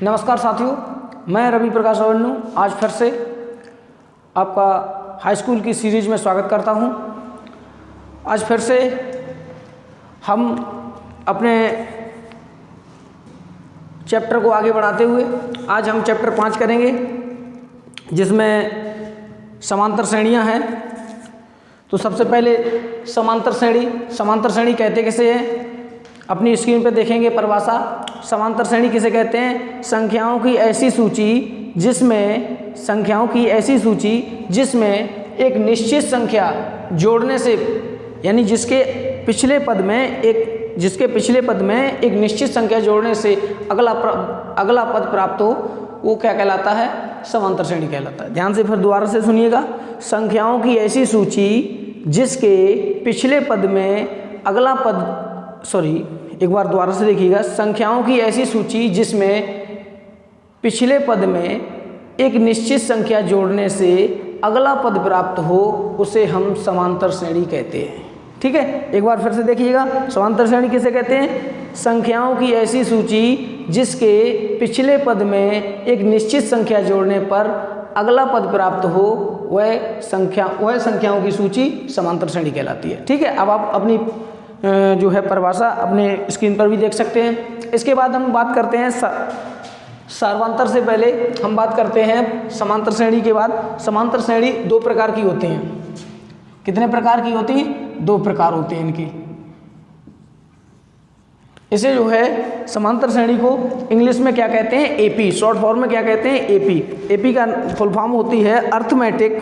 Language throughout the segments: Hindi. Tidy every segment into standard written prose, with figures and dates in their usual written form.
नमस्कार साथियों, मैं रवि प्रकाश अवन्नू आज फिर से आपका हाई स्कूल की सीरीज़ में स्वागत करता हूं। आज फिर से हम अपने चैप्टर को आगे बढ़ाते हुए आज हम चैप्टर 5 करेंगे, जिसमें समांतर श्रेणियां हैं। तो सबसे पहले समांतर श्रेणी कहते किसे हैं, अपनी स्क्रीन पर देखेंगे परिभाषा। समांतर श्रेणी किसे कहते हैं? संख्याओं की ऐसी सूची जिसमें एक निश्चित संख्या जोड़ने से, यानी जिसके पिछले पद में एक निश्चित संख्या जोड़ने से अगला पद प्राप्त हो, वो क्या कहलाता है? समांतर श्रेणी कहलाता है। ध्यान से फिर दोबारा से सुनिएगा। संख्याओं की ऐसी सूची जिसके पिछले पद में अगला पद, एक बार दोबारा से देखिएगा। संख्याओं की ऐसी सूची जिसमें पिछले पद में एक निश्चित संख्या जोड़ने से अगला पद प्राप्त हो, उसे हम समांतर श्रेणी कहते हैं। ठीक है, एक बार फिर से देखिएगा। समांतर श्रेणी किसे कहते हैं? संख्याओं की ऐसी सूची जिसके पिछले पद में एक निश्चित संख्या जोड़ने पर अगला पद प्राप्त हो, वह संख्याओं की सूची समांतर श्रेणी कहलाती है। ठीक है, अब आप अपनी जो है परिभाषा अपने स्क्रीन पर भी देख सकते हैं। इसके बाद हम बात करते हैं सार्वंतर से पहले हम बात करते हैं समांतर श्रेणी के बाद। समांतर श्रेणी दो प्रकार की होती हैं। कितने प्रकार की होती हैं? दो प्रकार होते हैं इनके। इसे जो है समांतर श्रेणी को इंग्लिश में क्या कहते हैं? एपी, शॉर्ट फॉर्म में क्या कहते हैं? एपी। एपी का फुल फॉर्म होती है अर्थमेटिक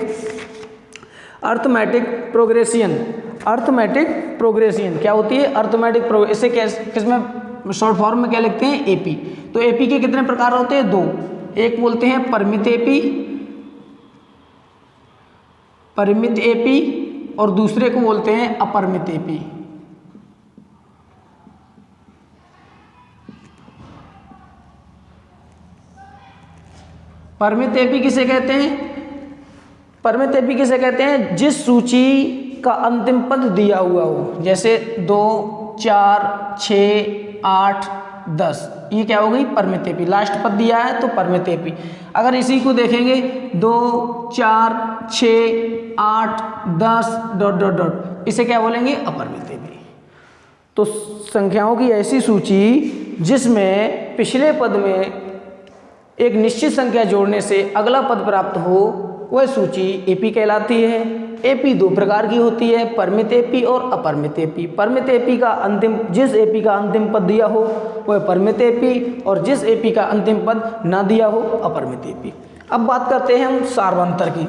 प्रोग्रेशन। क्या होती है? Arithmetic progression. इसे किसमें शॉर्ट फॉर्म में क्या लिखते हैं? एपी। तो एपी के कितने प्रकार होते हैं? दो। एक बोलते हैं परिमित एपी और दूसरे को बोलते हैं अपरिमित एपी। परिमित एपी किसे कहते हैं? परिमित एपी किसे कहते हैं? जिस सूची का अंतिम पद दिया हुआ हो, जैसे 2, 4, 6, 8, 10, ये क्या हो गई? परिमित एपी। लास्ट पद दिया है तो परिमित एपी। अगर इसी को देखेंगे 2, 4, 6, 8, 10 ... इसे क्या बोलेंगे? अपरिमित एपी। तो संख्याओं की ऐसी सूची जिसमें पिछले पद में एक निश्चित संख्या जोड़ने से अगला पद प्राप्त हो, वह सूची एपी कहलाती है। एपी दो प्रकार की होती है, परिमित एपी और अपरिमित एपी। परिमित एपी का जिस एपी का अंतिम पद दिया हो वह परिमित एपी, और जिस एपी का अंतिम पद ना दिया हो अपरिमित एपी। अब बात करते हैं हम सार्वंतर की।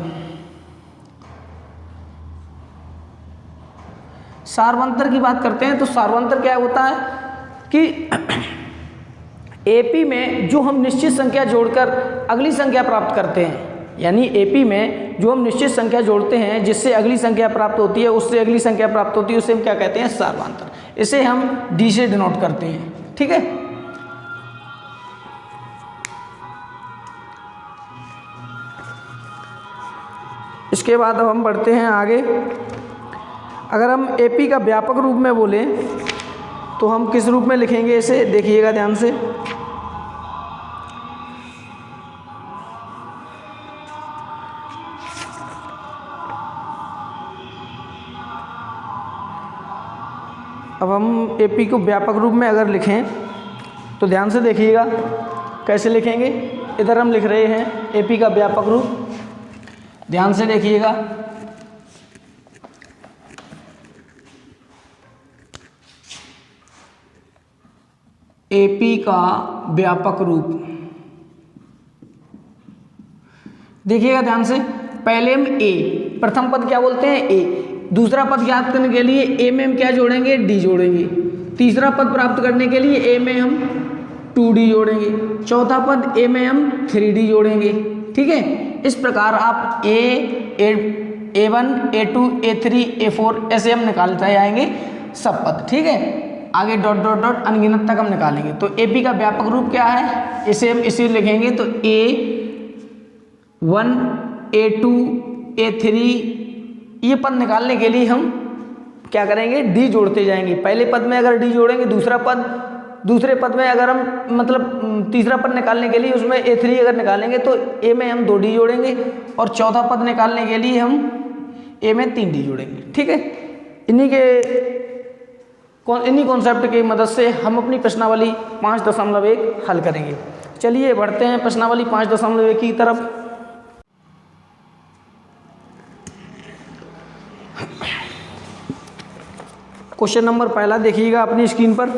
सार्वंतर की बात करते हैं तो सार्वंतर क्या होता है कि एपी में जो हम निश्चित संख्या जोड़कर अगली संख्या प्राप्त करते हैं, यानी एपी में जो हम निश्चित संख्या जोड़ते हैं जिससे अगली संख्या प्राप्त होती है, उससे अगली संख्या प्राप्त होती है, उसे हम क्या कहते हैं? सार्वंतर। इसे हम डी से डिनोट करते हैं। ठीक है, इसके बाद अब हम बढ़ते हैं आगे। अगर हम एपी का व्यापक रूप में बोलें तो हम किस रूप में लिखेंगे इसे? देखिएगा ध्यान से। अब हम एपी को व्यापक रूप में अगर लिखें तो ध्यान से देखिएगा कैसे लिखेंगे। इधर हम लिख रहे हैं एपी का व्यापक रूप, ध्यान से देखिएगा। एपी का व्यापक रूप देखिएगा ध्यान से। पहले हम प्रथम पद क्या बोलते हैं? ए। दूसरा पद ज्ञात करने के लिए ए में हम क्या जोड़ेंगे? डी जोड़ेंगे। तीसरा पद प्राप्त करने के लिए ए में हम 2D जोड़ेंगे। चौथा पद ए में हम 3D जोड़ेंगे। ठीक है, इस प्रकार आप A1, A2, A3, A4 ऐसे हम निकालते जाएंगे सब पद। ठीक है, आगे ... अनगिनत तक हम निकालेंगे। तो एपी का व्यापक रूप क्या है? इसे हम इसी लिखेंगे तो A1, A2, A3 ये पद निकालने के लिए हम क्या करेंगे? डी जोड़ते जाएंगे। पहले पद में अगर डी जोड़ेंगे, दूसरा पद दूसरे पद में अगर हम मतलब तीसरा पद निकालने के लिए उसमें A3 अगर निकालेंगे तो A में हम 2D जोड़ेंगे और चौथा पद निकालने के लिए हम A में 3D जोड़ेंगे। ठीक है, इन्हीं कॉन्सेप्ट की मदद से हम अपनी प्रश्नावली 5.1 हल करेंगे। चलिए बढ़ते हैं प्रश्नावली 5.1 की तरफ। क्वेश्चन नंबर पहला देखिएगा अपनी स्क्रीन पर।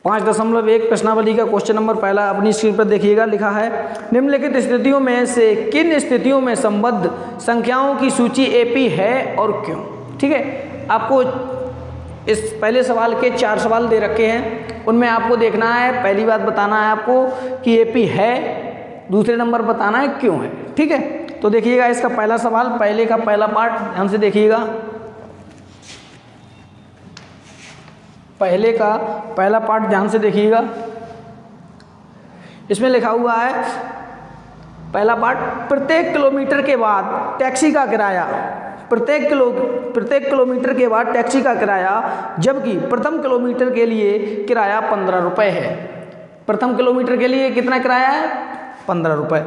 5.1 प्रश्नावली का क्वेश्चन नंबर पहला अपनी स्क्रीन पर देखिएगा। लिखा है, निम्नलिखित स्थितियों में से किन स्थितियों में संबद्ध संख्याओं की सूची एपी है और क्यों। ठीक है, आपको इस पहले सवाल के 4 सवाल दे रखे हैं, उनमें आपको देखना है, पहली बात बताना है आपको कि एपी है, दूसरे नंबर बताना है क्यों है। ठीक है, तो देखिएगा इसका पहला सवाल, पहले का पहला पार्ट ध्यान से देखिएगा। पहले का पहला पार्ट ध्यान से देखिएगा। इसमें लिखा हुआ है पहला पार्ट, प्रत्येक किलोमीटर के बाद टैक्सी का किराया, प्रत्येक किलोमीटर के बाद टैक्सी का किराया, जबकि प्रथम किलोमीटर के लिए किराया 15 रुपये है। प्रथम किलोमीटर के लिए कितना किराया है? 15 रुपये।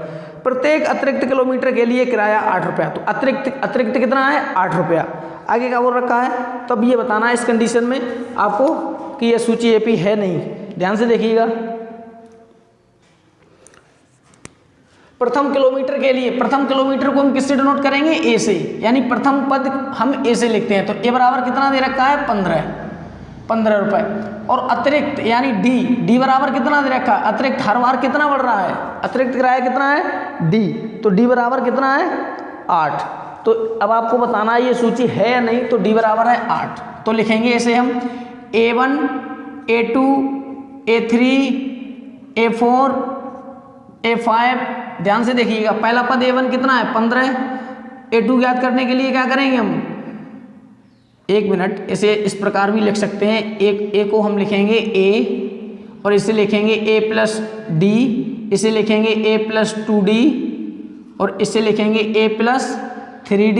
प्रत्येक अतिरिक्त किलोमीटर के लिए किराया 8 रुपया। तो अतिरिक्त कितना है? 8 रुपया। आगे का वो रखा है, तब ये बताना है इस कंडीशन में आपको कि ये सूची एपी है नहीं। ध्यान से देखिएगा। प्रथम किलोमीटर के लिए, प्रथम किलोमीटर को हम किससे डिनोट करेंगे? ए से, यानी प्रथम पद हम ए से लिखते हैं। तो ए बराबर कितना दे रखा है? 15 रुपये। और अतिरिक्त यानी डी बराबर कितना दे रखा है? अतिरिक्त हर बार कितना बढ़ रहा है? अतिरिक्त किराया कितना है? डी। तो डी बराबर कितना है? 8। तो अब आपको बताना है ये सूची है या नहीं। तो डी बराबर है 8। तो लिखेंगे इसे हम A1, A2, A3, A4, A5। ध्यान से देखिएगा, पहला पद A1 कितना है? 15। A2 ज्ञात करने के लिए क्या करेंगे हम? 1 मिनट, इसे इस प्रकार भी लिख सकते हैं। ए को हम लिखेंगे A और इसे लिखेंगे A+D, इसे लिखेंगे A+2D और इसे लिखेंगे A+3D,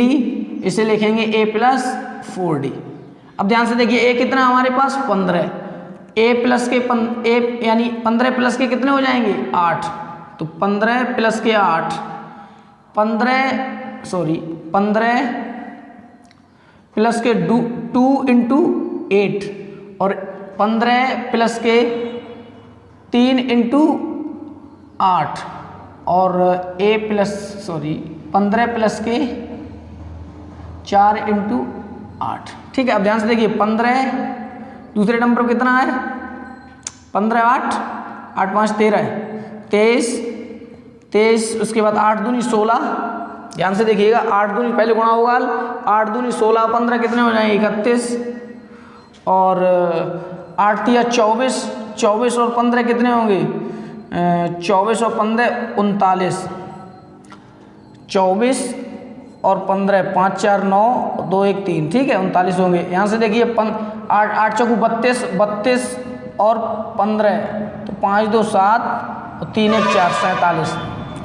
इसे लिखेंगे A+4D। अब ध्यान से देखिए, A कितना हमारे पास? 15। यानी 15 प्लस के कितने हो जाएंगे? 8। तो 15 प्लस के 8, 15 प्लस के 2 इंटू 8 और 15 प्लस के 3 इंटू 8 और 15 प्लस के 4 इंटू 8। ठीक है, अब ध्यान से देखिए, 15 दूसरे नंबर पर कितना है? 15 8, 8 5 13, 23, उसके बाद 8 दूनी 16। ध्यान से देखिएगा, 8 दूनी पहले गुणा होगा, 8 दूनी 16, 15 कितने हो जाएंगे? 31 और 8 तिया 24 और 15 कितने होंगे? 24 और 15 39। 24 और 15, 5 4 9, 2 1 3। ठीक है, 39 होंगे। यहाँ से देखिए 8 चौकू 32 और 15, तो 5 2 7 और 3 1 4, 47।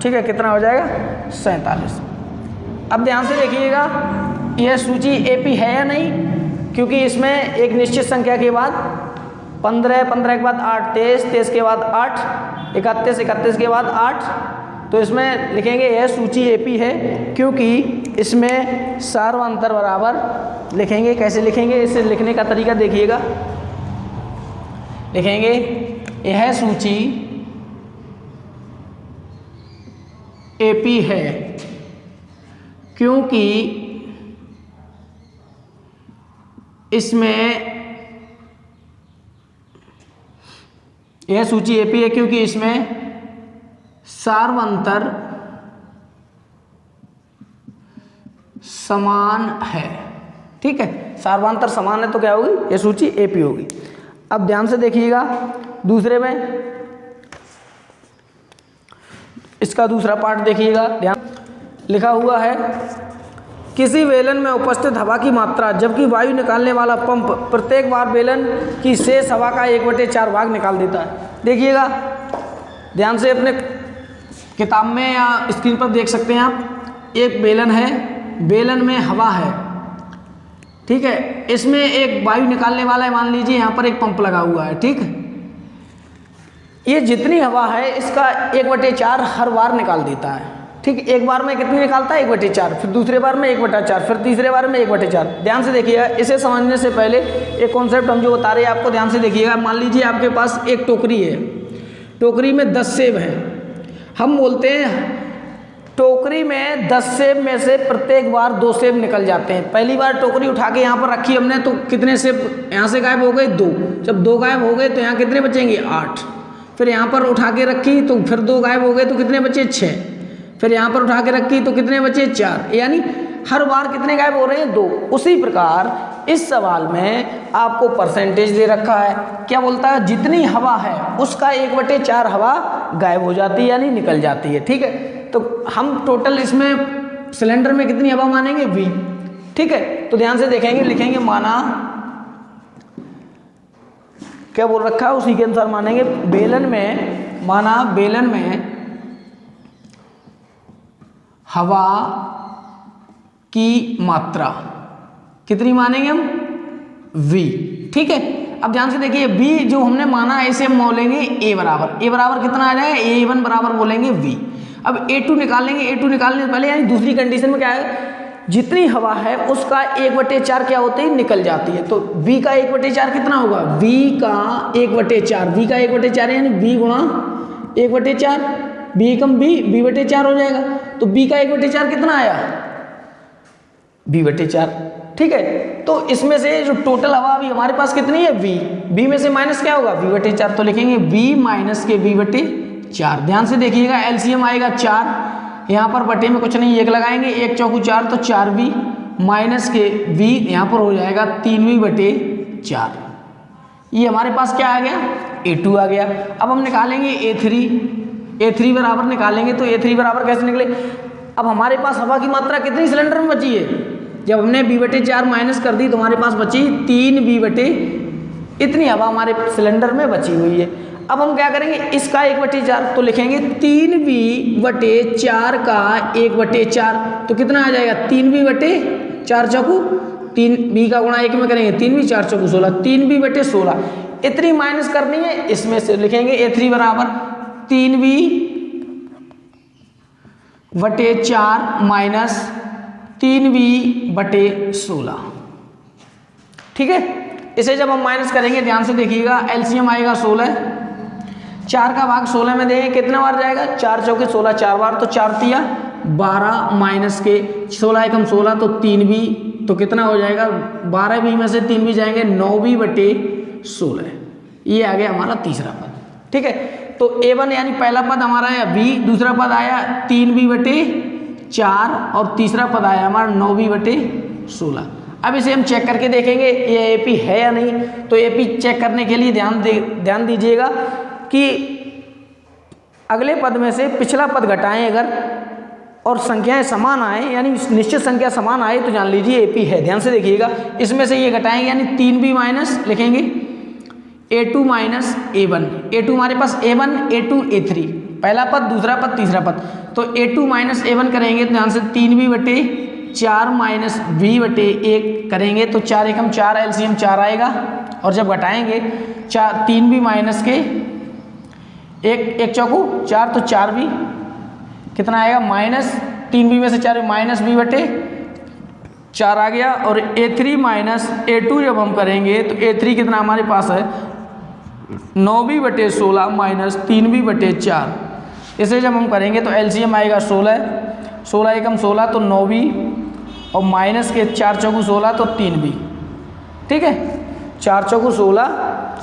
ठीक है, कितना हो जाएगा? 47। अब ध्यान से देखिएगा, यह सूची एपी है या नहीं, क्योंकि इसमें एक निश्चित संख्या के बाद 15 के बाद 8, 23 के बाद 8, 31 के बाद 8। तो इसमें लिखेंगे यह सूची एपी है, क्योंकि इसमें सार्वंतर बराबर लिखेंगे। कैसे लिखेंगे? इसे लिखने का तरीका देखिएगा। लिखेंगे यह सूची एपी है क्योंकि इसमें, यह सूची एपी है क्योंकि इसमें सार्वंतर समान है। ठीक है, सार्वंतर समान है तो क्या होगी? यह सूची एपी होगी। अब ध्यान से देखिएगा, दूसरे में इसका दूसरा पार्ट देखिएगा। ध्यान, लिखा हुआ है, किसी बेलन में उपस्थित हवा की मात्रा जबकि वायु निकालने वाला पंप प्रत्येक बार बेलन की शेष हवा का 1/4 भाग निकाल देता है। देखिएगा ध्यान से, अपने किताब में या स्क्रीन पर देख सकते हैं आप। एक बेलन है, बेलन में हवा है, ठीक है। इसमें एक वायु निकालने वाला है, मान लीजिए यहाँ पर एक पंप लगा हुआ है, ठीक। ये जितनी हवा है इसका 1/4 हर बार निकाल देता है, ठीक। एक बार में कितनी निकालता है? 1/4, फिर दूसरे बार में 1/4, फिर तीसरे बार में 1/4। ध्यान से देखिएगा, इसे समझने से पहले एक कॉन्सेप्ट हम जो बता रहे हैं आपको ध्यान से देखिएगा। मान लीजिए आपके पास एक टोकरी है, टोकरी में 10 सेब हैं। हम बोलते हैं टोकरी में 10 सेब में से प्रत्येक बार 2 सेब निकल जाते हैं। पहली बार टोकरी उठा के यहाँ पर रखी हमने, तो कितने सेब यहाँ से गायब हो गए? 2। जब 2 गायब हो गए तो यहाँ कितने बचेंगे? 8। फिर यहाँ पर उठा के रखी तो फिर 2 गायब हो गए तो कितने बचे? 6। फिर यहाँ पर उठा के रखी तो कितने बचे? 4। यानी हर बार कितने गायब हो रहे हैं? 2। उसी प्रकार इस सवाल में आपको परसेंटेज दे रखा है, क्या बोलता है? जितनी हवा है उसका 1/4 हवा गायब हो जाती है, यानी निकल जाती है, ठीक है। तो हम टोटल इसमें सिलेंडर में कितनी हवा मानेंगे? V, ठीक है। तो ध्यान से देखेंगे, लिखेंगे माना, क्या बोल रखा है उसी के अनुसार मानेंगे। बेलन में, माना बेलन में हवा की मात्रा कितनी मानेंगे हम? V, ठीक है। अब ध्यान से देखिए, V जो हमने माना है इसे हम बोलेंगे A बराबर, A बराबर कितना आ जाएगा? A1 बराबर बोलेंगे V। अब A2 निकालेंगे, A2 निकालने से पहले यानी दूसरी कंडीशन में क्या है? जितनी हवा है उसका 1/4 क्या होते ही निकल जाती है। तो V का 1/4 कितना होगा? V का 1/4, V का 1/4 यानी V गुणा 1/4, B कम B, B/4 हो जाएगा। तो B का 1/4 कितना आया? B/4, ठीक है। तो इसमें से जो टोटल हवा अभी हमारे पास कितनी है? V, B में से माइनस क्या होगा? V/4। तो लिखेंगे V माइनस के V/4। ध्यान से देखिएगा, LCM आएगा 4, यहाँ पर बटे में कुछ नहीं, 1 लगाएंगे, 1 चौकू 4 तो 4V माइनस के V यहाँ पर हो जाएगा 3V/4। ये हमारे पास क्या आ गया? A2 आ गया। अब हम निकालेंगे A3 बराबर निकालेंगे, तो A3 बराबर कैसे निकले? अब हमारे पास हवा की मात्रा कितनी सिलेंडर में बची है? जब हमने V/4 माइनस कर दी तो हमारे पास बची 3V/, इतनी हवा हमारे सिलेंडर में बची हुई है। अब हम क्या करेंगे? इसका 1/4, तो लिखेंगे 3V/4 का 1/4, तो कितना आ जाएगा? 3V/4 चौकू 3, B का गुणा 1 में करेंगे 3V, 4 चौकू 16, 3V/16 इतनी माइनस करनी है। इसमें से लिखेंगे A3 बराबर 3V/4 माइनस 3V/16, ठीक है। इसे जब हम माइनस करेंगे, ध्यान से देखिएगा, LCM आएगा 16, 4 का भाग 16 में देंगे, कितना बार जाएगा? 4 चौके 16, 4 बार, तो 4 तिया 12 माइनस के 16 एकम 16 तो 3V, तो कितना हो जाएगा? 12V में से 3V जाएंगे 9V/16। ये आ गया हमारा तीसरा पद, ठीक है। तो A1 यानी पहला पद हमारा आया V, दूसरा पद आया 3V/4 और तीसरा पद आया हमारा 9V/16। अब इसे हम चेक करके देखेंगे ये AP है या नहीं। तो AP चेक करने के लिए ध्यान दीजिएगा कि अगले पद में से पिछला पद घटाएं अगर, और संख्याएं समान आए, यानी निश्चित संख्या समान आए, तो जान लीजिए AP है। ध्यान से देखिएगा, इसमें से ये घटाएंगे यानी 3B माइनस लिखेंगे A2 माइनस A1। A2 हमारे पास A1, A2, A3, पहला पद, दूसरा पद, तीसरा पद। तो A2 माइनस A1 करेंगे तो ध्यान से 3B/4 माइनस V/1 करेंगे तो 4 एकम 4, LCM 4 आएगा। और जब घटाएंगे 3B माइनस के 1 चौकू 4 तो 4B कितना आएगा? माइनस 3B में से 4 माइनस V/4 आ गया। और A3 माइनस A2 जब हम करेंगे तो A3 कितना हमारे पास है? 9B/16 minus 3B/4। इसे जब हम करेंगे तो LCM आएगा 16, 16 एकम 16 तो 9B और माइनस के 4 चौकू 16 तो 3B, ठीक है। 4 चौकू 16,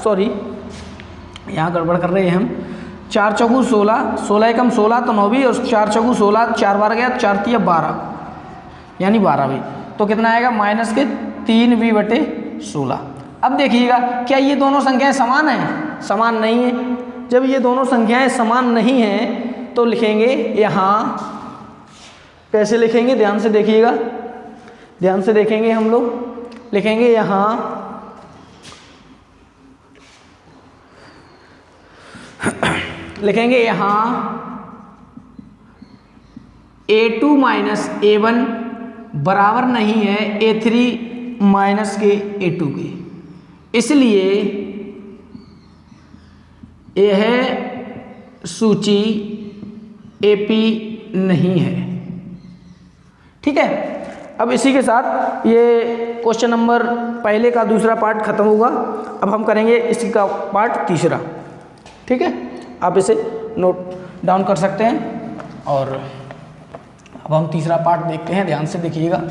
सॉरी यहाँ गड़बड़ कर रहे हैं हम, 4 चौकू 16, 16 एकम 16 तो 9B और 4 चौकू 16, 4 बार गया 4 तिया 12 यानी 12B, तो कितना आएगा? माइनस के 3B/16। अब देखिएगा, क्या ये दोनों संख्याएं समान हैं? समान नहीं है। जब ये दोनों संख्याएं समान नहीं हैं तो लिखेंगे यहाँ, कैसे लिखेंगे? ध्यान से देखिएगा, ध्यान से देखेंगे हम लोग, लिखेंगे यहाँ लिखेंगे यहाँ A2 माइनस A1 बराबर नहीं है A3 माइनस के A2 की, इसलिए यह सूची AP नहीं है। ठीक है, अब इसी के साथ ये क्वेश्चन नंबर पहले का दूसरा पार्ट खत्म होगा। अब हम करेंगे इसी का पार्ट तीसरा। ठीक है, आप इसे नोट डाउन कर सकते हैं। और अब हम तीसरा पार्ट देखते हैं, ध्यान से देखिएगा।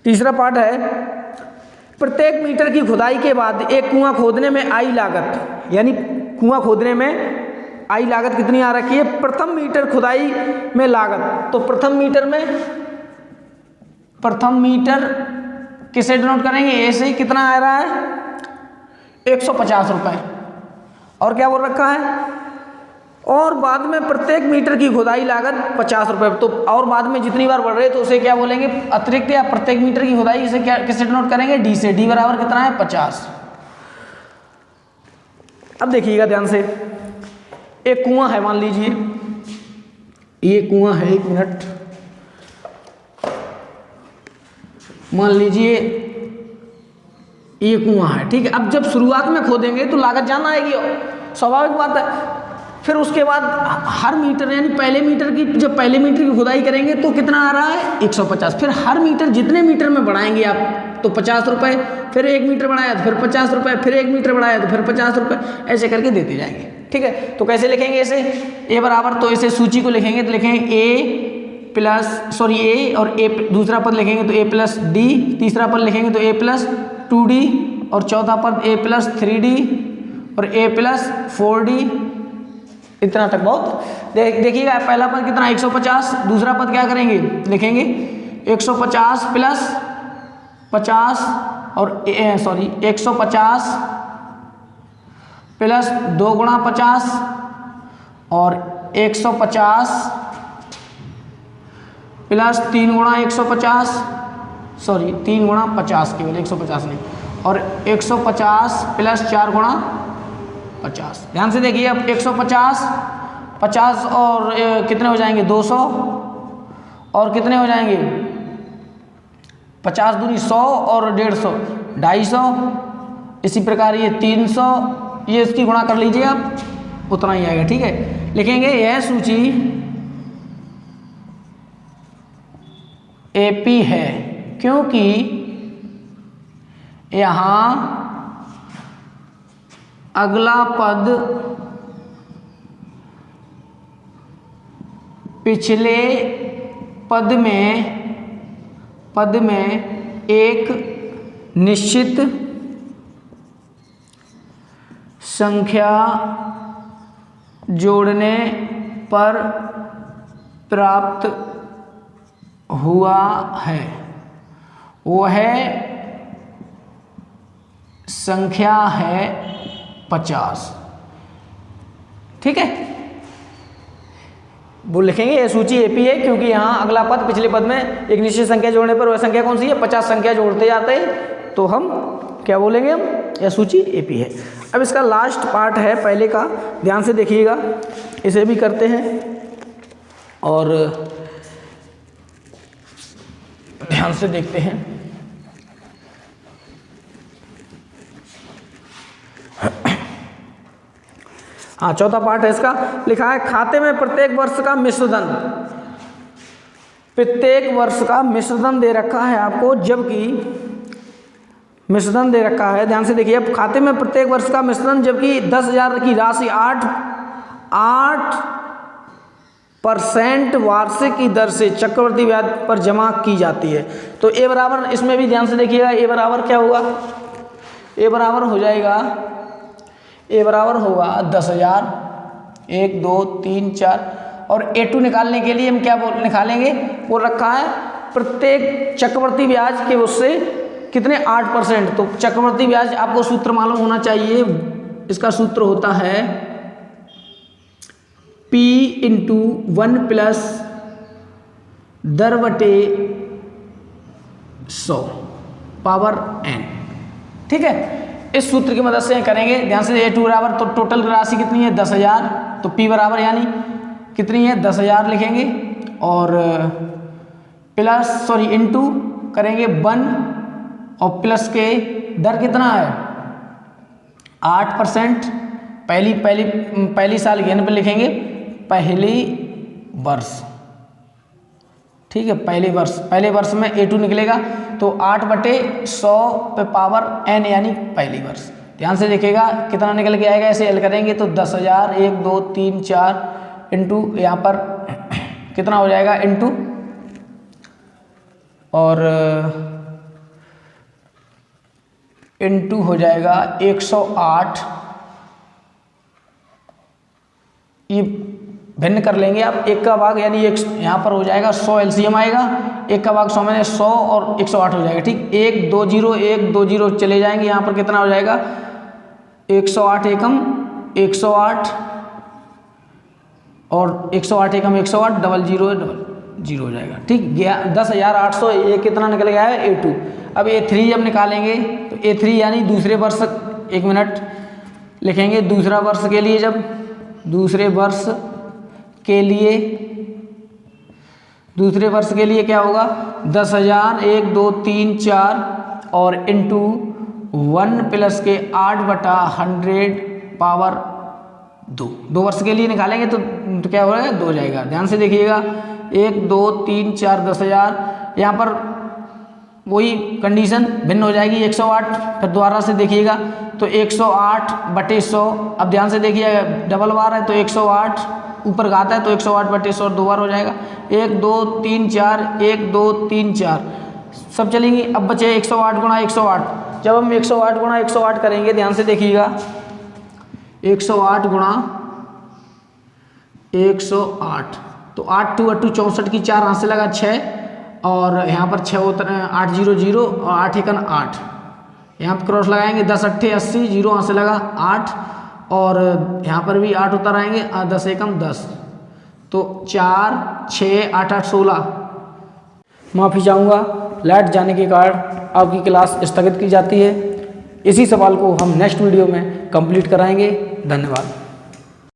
तीसरा पार्ट है, प्रत्येक मीटर की खुदाई के बाद एक कुआं खोदने में आई लागत, यानी कुआं खोदने में आई लागत कितनी आ रखी है? प्रथम मीटर खुदाई में लागत, तो प्रथम मीटर किसे डिनोट करेंगे? ए से। कितना आ रहा है? 150 रुपये। और क्या बोल रखा है? और बाद में प्रत्येक मीटर की खुदाई लागत 50 रुपये। तो और बाद में जितनी बार बढ़ रहे तो उसे क्या बोलेंगे? अतिरिक्त या प्रत्येक मीटर की खुदाई, इसे क्या किससे डिनोट करेंगे? डी से। डी बराबर कितना है? 50। अब देखिएगा ध्यान से, एक कुआं है, मान लीजिए ये कुआं है, 1 मिनट, मान लीजिए ये कुआं है। ठीक है, अब जब शुरुआत में खोदेंगे तो लागत जाना आएगी, स्वाभाविक बात है। फिर उसके बाद हर मीटर, यानी पहले मीटर की, जब पहले मीटर की खुदाई करेंगे तो कितना आ रहा है? 150। फिर हर मीटर जितने मीटर में बढ़ाएंगे आप तो 50 रुपये, फिर 1 मीटर बढ़ाया तो फिर 50 रुपये, फिर 1 मीटर बढ़ाया तो फिर 50 रुपये, ऐसे करके देते जाएंगे। ठीक है, तो कैसे लिखेंगे इसे? ए बराबर, तो इसे सूची को लिखेंगे तो लिखेंगे ए और ए, दूसरा पद लिखेंगे तो A+D, तीसरा पद लिखेंगे तो A+2D, और चौथा पद A+3D और A+4D, इतना तक बहुत। देखिएगा पहला पद कितना? 150। दूसरा पद क्या करेंगे? लिखेंगे 150 प्लस 50 और 150 प्लस 2 गुणा 50 और 150 प्लस 3 गुणा 150, 3 गुणा 50 केवल, 150 नहीं, और 150 प्लस 4 गुणा 50। ध्यान से देखिए, अब 150 और कितने हो जाएंगे? 200, और कितने हो जाएंगे? 50 दूनी 100 और 150, 250। इसी प्रकार ये 300, ये इसकी गुणा कर लीजिए आप, उतना ही आएगा। ठीक है, लिखेंगे यह सूची AP है क्योंकि यहाँ अगला पद पिछले पद में एक निश्चित संख्या जोड़ने पर प्राप्त हुआ है। वह संख्या है 50। ठीक है, वो लिखेंगे ये सूची AP है क्योंकि यहाँ अगला पद पिछले पद में एक निश्चित संख्या जोड़ने पर वह संख्या कौन सी है? 50 संख्या जोड़ते जाते हैं, तो हम क्या बोलेंगे? हम यह सूची AP है। अब इसका लास्ट पार्ट है पहले का, ध्यान से देखिएगा, इसे भी करते हैं और ध्यान से देखते हैं। हाँ, चौथा पार्ट है इसका, लिखा है खाते में प्रत्येक वर्ष का मिश्रधन, प्रत्येक वर्ष का मिश्रधन दे रखा है आपको, जबकि मिश्रधन दे रखा है, ध्यान से देखिए, अब खाते में प्रत्येक वर्ष का मिश्रधन, जबकि 10,000 की राशि 8% वार्षिक की दर से चक्रवृद्धि ब्याज पर जमा की जाती है। तो ए बराबर, इसमें भी ध्यान से देखिएगा, ए बराबर क्या होगा? ए बराबर हो जाएगा, ए बराबर होगा 10,000, 1 2 3 4, और A2 निकालने के लिए हम क्या निकालेंगे? वो रखा है प्रत्येक चक्रवृद्धि ब्याज के उससे कितने? 8%। तो चक्रवृद्धि ब्याज आपको सूत्र मालूम होना चाहिए, इसका सूत्र होता है P × 1 + दर बटे 100 पावर n। ठीक है, इस सूत्र की मदद से करेंगे, ध्यान से। A2 बराबर, तो टोटल राशि कितनी है 10,000, तो P बराबर यानी कितनी है 10,000 लिखेंगे और इनटू करेंगे 1 और प्लस के दर कितना है 8%। पहली साल के पर लिखेंगे पहली वर्ष, ठीक है, पहले वर्ष में A2 निकलेगा तो 8/100 पे पावर n यानी पहली वर्ष। ध्यान से देखिएगा कितना निकल के आएगा, ऐसे हल करेंगे तो 10,000 1 2 3 4 इंटू यहाँ पर कितना हो जाएगा इंटू और इंटू हो जाएगा 108। ये भिन्न कर लेंगे आप, 1 का भाग यानी यहाँ पर हो जाएगा 100 एलसीएम आएगा, 1 का भाग 100 में 100 और 108 हो जाएगा, ठीक। 1 2 0 1 2 0 चले जाएंगे, यहाँ पर कितना हो जाएगा 108 एकम 108 और 108 एकम 108 डबल जीरो हो जाएगा, ठीक। 10,800 ये कितना निकल गया है A2। अब A3 जब निकालेंगे तो A3 यानी दूसरे वर्ष, 1 मिनट लिखेंगे, दूसरे वर्ष के लिए क्या होगा 10,000 1 2 3 4 और इंटू 1 प्लस के 8/100 पावर 2 वर्ष के लिए निकालेंगे तो क्या हो रहा है 2 जाएगा। ध्यान से देखिएगा 1 2 3 4 10,000, यहाँ पर वही कंडीशन भिन्न हो जाएगी 108। फिर दोबारा से देखिएगा तो 108/100, अब ध्यान से देखिए डबल बार है तो 108 ऊपर घात है तो 108/100 2 बार हो जाएगा। 1 2 3 4 1 2 3 4 सब चलेंगी। अब बचे 108 गुणा 108। जब हम 108 गुणा 108 करेंगे, ध्यान से देखिएगा 108 गुणा 108 तो 8 2 8 64 की 4 हाथ से लगा 6 और यहाँ पर 6 उतर 8 0 0 और 8 1 8, यहाँ पर क्रॉस लगाएंगे 10 8 80 0 हाथ से लगा 8 और यहाँ पर भी 8 उतर आएंगे 10 1 10 तो 4 6 8 8 16। माफ़ी चाहूँगा, लाइट जाने के कारण आपकी क्लास स्थगित की जाती है। इसी सवाल को हम नेक्स्ट वीडियो में कंप्लीट कराएंगे। धन्यवाद।